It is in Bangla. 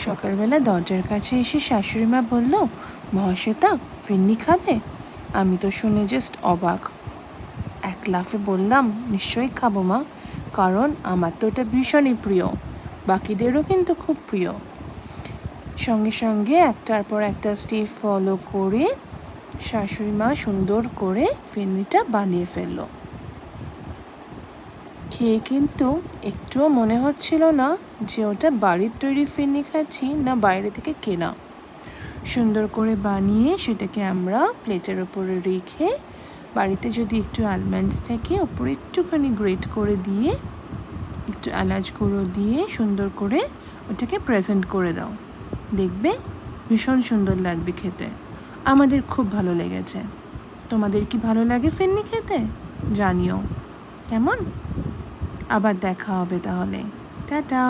সকালবেলা দরজার কাছে এসে শাশুড়ি মা বলল, মহাশ্বেতা ফিরনি খাবে? আমি তো শুনে জাস্ট অবাক। এক লাফে বললাম, নিশ্চয়ই খাবো মা, কারণ আমার তো ওটা ভীষণই প্রিয়, বাকিদেরও কিন্তু খুব প্রিয়। সঙ্গে সঙ্গে একটার পর একটা স্টেপ ফলো করে শাশুড়ি মা সুন্দর করে ফিরনিটা বানিয়ে ফেললো। খেয়ে কিন্তু একটুও মনে হচ্ছিল না যে ওটা বাড়ির তৈরি ফিরনি খাচ্ছি না বাইরে থেকে কেনা। সুন্দর করে বানিয়ে সেটাকে আমরা প্লেটের ওপরে রেখে, বাড়িতে যদি একটু আলমন্ডস থেকে ওপরে একটুখানি গ্রেট করে দিয়ে, একটু এলাচ গুঁড়ো দিয়ে সুন্দর করে ওটাকে প্রেজেন্ট করে দাও, দেখবে ভীষণ সুন্দর লাগবে খেতে। আমাদের খুব ভালো লেগেছে। তোমাদের কি ভালো লাগে ফিরনি খেতে? জানিও। কেমন? আবার দেখা হবে তাহলে। টাটা।